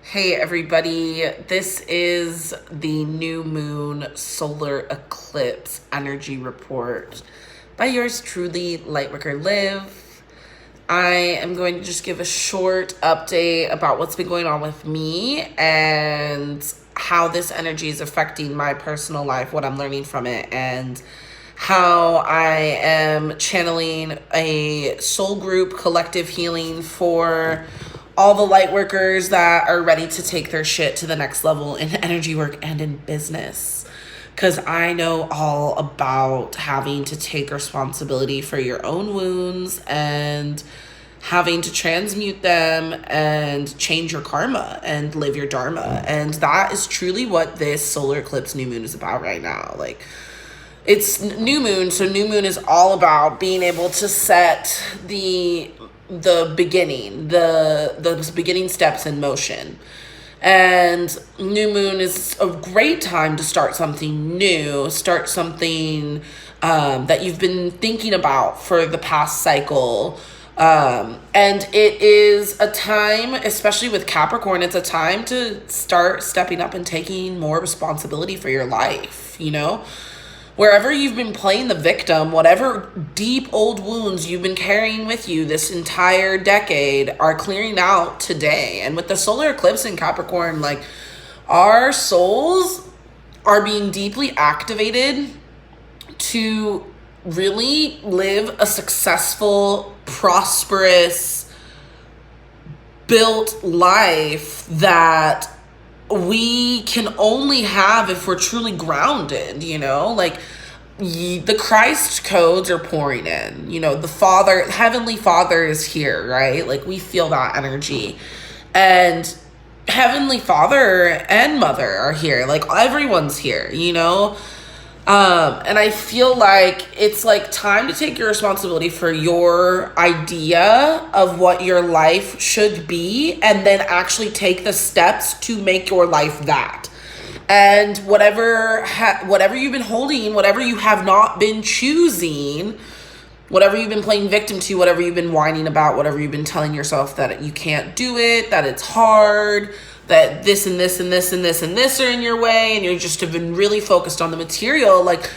Hey everybody, this is the new moon solar eclipse energy report by yours truly, Lightworker Liv. I am going to just give a short update about what's been going on with me and how this energy is affecting my personal life, what I'm learning from it, and how I am channeling a soul group collective healing for all the light workers that are ready to take their shit to the next level in energy work and in business. Because I know all about having to take responsibility for your own wounds and having to transmute them and change your karma and live your dharma. And that is truly what this solar eclipse new moon is about right now. Like, it's new moon, so new moon is all about being able to set the beginning, the beginning steps in motion. And new moon is a great time to start something new, start something that you've been thinking about for the past cycle. And it is a time, especially with Capricorn, it's a time to start stepping up and taking more responsibility for your life, you know? Wherever you've been playing the victim, whatever deep old wounds you've been carrying with you this entire decade are clearing out today. And with the solar eclipse in Capricorn, like, our souls are being deeply activated to really live a successful, prosperous, built life that we can only have if we're truly grounded, you know? Like, the Christ codes are pouring in, you know, the Father, Heavenly Father is here, right? Like, we feel that energy. And Heavenly Father and Mother are here. Like, everyone's here, you know? And I feel like it's like time to take your responsibility for your idea of what your life should be, and then actually take the steps to make your life that. And whatever you've been holding, whatever you have not been choosing, whatever you've been playing victim to, whatever you've been whining about, whatever you've been telling yourself that you can't do it, that it's hard, that this and this and this and this and this are in your way, and you just have been really focused on the material, like,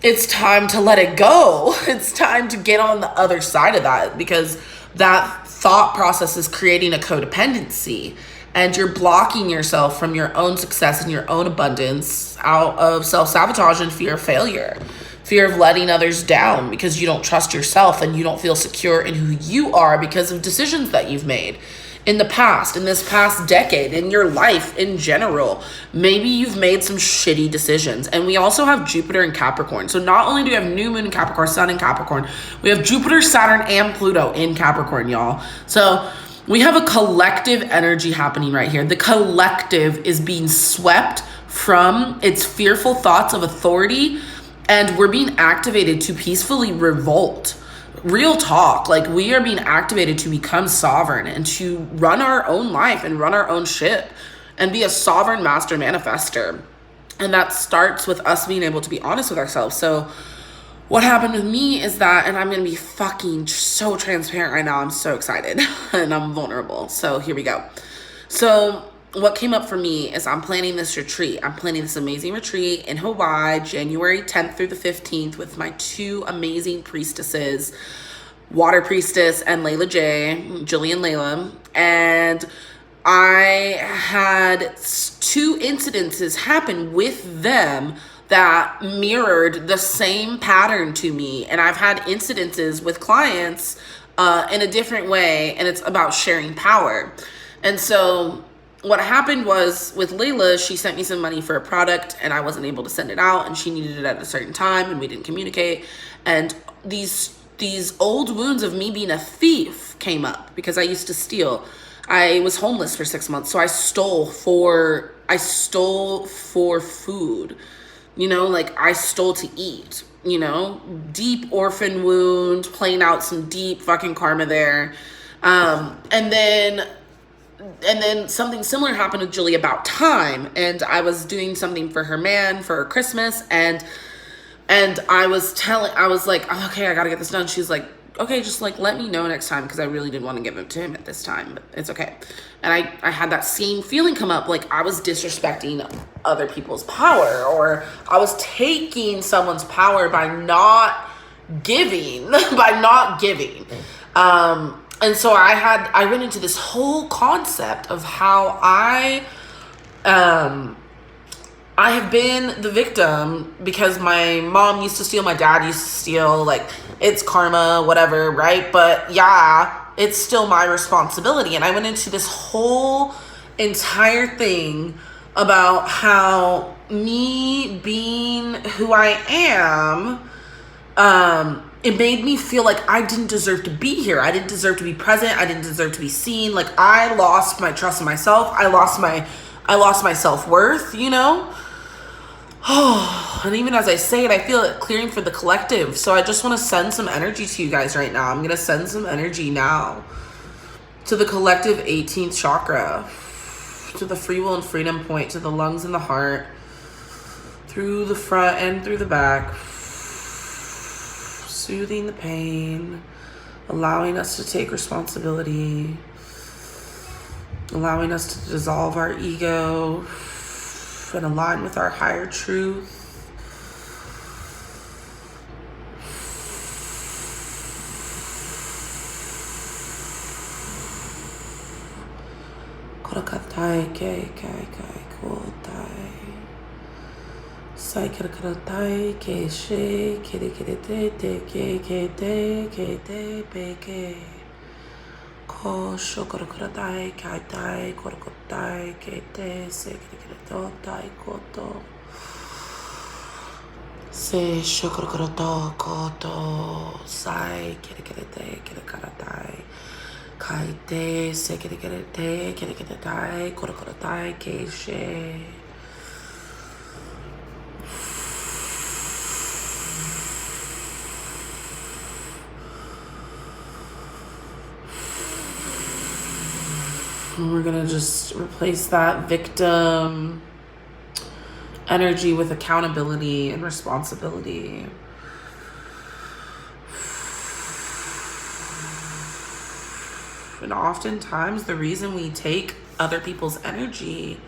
it's time to let it go. It's time to get on the other side of that, because that thought process is creating a codependency, and you're blocking yourself from your own success and your own abundance out of self-sabotage and fear of failure, fear of letting others down because you don't trust yourself and you don't feel secure in who you are because of decisions that you've made in the past, in this past decade, in your life in general. Maybe you've made some shitty decisions. And we also have Jupiter in Capricorn. So not only do we have new moon in Capricorn, sun in Capricorn, we have Jupiter, Saturn, and Pluto in Capricorn, y'all. So we have a collective energy happening right here. The collective is being swept from its fearful thoughts of authority, and we're being activated to peacefully revolt. Real talk, like, we are being activated to become sovereign and to run our own life and run our own ship and be a sovereign master manifester. And that starts with us being able to be honest with ourselves. So what happened with me is that, and I'm going to be fucking so transparent right now, I'm so excited and I'm vulnerable. So here we go. So what came up for me is I'm planning this retreat. I'm planning this amazing retreat in Hawaii, January 10th through the 15th, with my two amazing priestesses, Water Priestess and Layla J, Jillian Layla. And I had two incidences happen with them that mirrored the same pattern to me. And I've had incidences with clients in a different way, and it's about sharing power. And so what happened was, with Layla, she sent me some money for a product and I wasn't able to send it out, and she needed it at a certain time and we didn't communicate. And these old wounds of me being a thief came up because I used to steal. I was homeless for 6 months, so I stole for food, you know, like, I stole to eat, you know, deep orphan wound, playing out some deep fucking karma there. And then something similar happened with Julie about time, and I was doing something for her man for Christmas, and I was like, oh, okay, I gotta get this done. She's like, okay, just like let me know next time, because I really didn't want to give it to him at this time, but it's okay. And I had that same feeling come up, like I was disrespecting other people's power, or I was taking someone's power by not giving, by not giving. And so I went into this whole concept of how I have been the victim because my mom used to steal, my dad used to steal, like, it's karma, whatever, right? But yeah, it's still my responsibility. And I went into this whole entire thing about how me being who I am, it made me feel like I didn't deserve to be here. I didn't deserve to be present. I didn't deserve to be seen. Like, I lost my trust in myself. I lost my self-worth, you know? Oh, and even as I say it, I feel it clearing for the collective. So I just want to send some energy to you guys right now. I'm going to send some energy now to the collective 18th chakra, to the free will and freedom point, to the lungs and the heart, through the front and through the back, soothing the pain, allowing us to take responsibility, allowing us to dissolve our ego and align with our higher truth. Korakatai ke kai kai kotai. Sai korakatai ke she kere kere te ke te pe ke. Ko shokoratai kai tai korakotai ke te se kere to tai koto. Se shokorato koto sai kere te kere karatai. Kai te se kere te tai korakotai ke she. And we're going to just replace that victim energy with accountability and responsibility. And oftentimes the reason we take other people's energy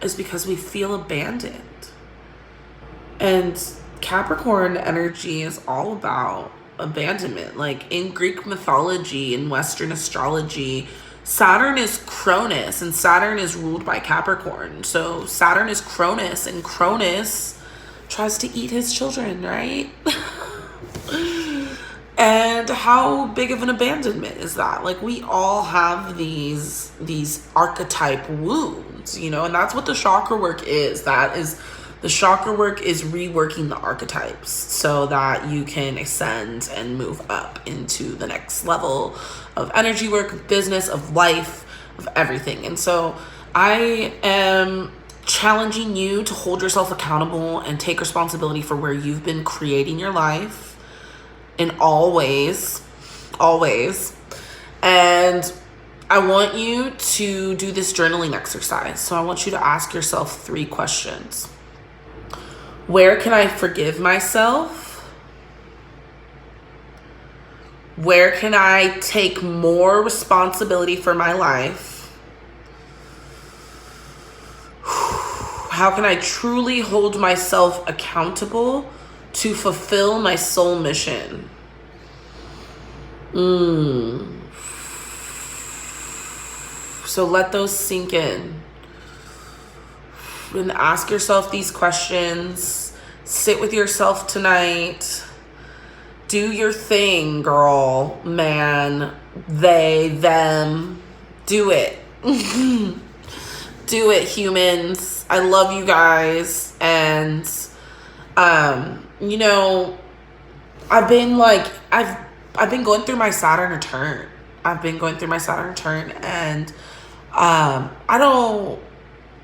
is because we feel abandoned. And Capricorn energy is all about abandonment. Like in Greek mythology and Western astrology, Saturn is Cronus, and Saturn is ruled by Capricorn. So Saturn is Cronus, and Cronus tries to eat his children, right? And how big of an abandonment is that? Like, we all have these archetype wounds, you know, and that's what the chakra work is. The chakra work is reworking the archetypes so that you can ascend and move up into the next level of energy work, of business, of life, of everything. And so I am challenging you to hold yourself accountable and take responsibility for where you've been creating your life in all ways. And I want you to do this journaling exercise. So I want you to ask yourself 3 questions. Where can I forgive myself? Where can I take more responsibility for my life? How can I truly hold myself accountable to fulfill my soul mission? So let those sink in. And ask yourself these questions. Sit with yourself tonight. Do your thing, girl, man, they, them. Do it. Do it, humans. I love you guys. And, you know, I've been going through my Saturn return. And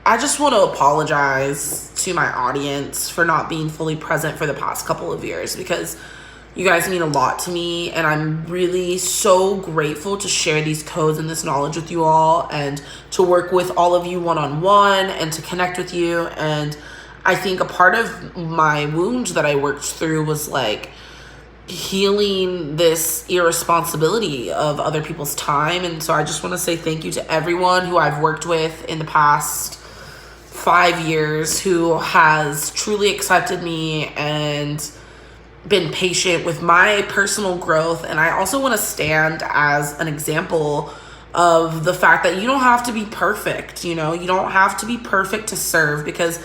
I just want to apologize to my audience for not being fully present for the past couple of years, because you guys mean a lot to me, and I'm really so grateful to share these codes and this knowledge with you all, and to work with all of you one-on-one, and to connect with you. And I think a part of my wound that I worked through was like healing this irresponsibility of other people's time. And so I just want to say thank you to everyone who I've worked with in the past 5 years who has truly accepted me and been patient with my personal growth. And I also want to stand as an example of the fact that you don't have to be perfect. You don't have to be perfect to serve, because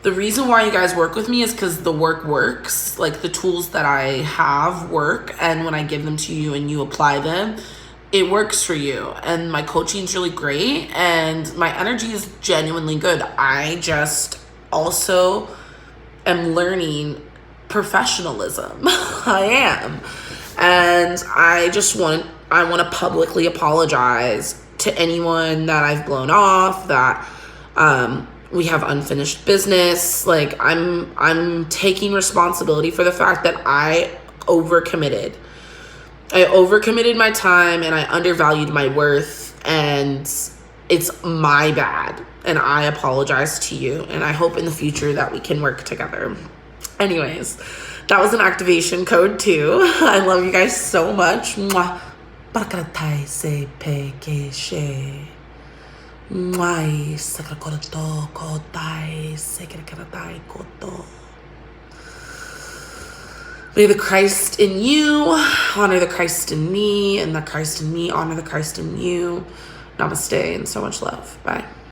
the reason why you guys work with me is because the work works. Like, the tools that I have work, and when I give them to you and you apply them, it works for you. And my coaching is really great, and my energy is genuinely good. I just also am learning professionalism. I am. And I want to publicly apologize to anyone that I've blown off, that we have unfinished business. Like, I'm taking responsibility for the fact that I overcommitted. I overcommitted my time and I undervalued my worth, and it's my bad. And I apologize to you, and I hope in the future that we can work together. Anyways, that was an activation code 2. I love you guys so much. Mwah. Pakaratai se pekeshe. Mwai sakrakoto kotai sekrakaratai koto. May the Christ in you honor the Christ in me, and the Christ in me honor the Christ in you. Namaste and so much love. Bye.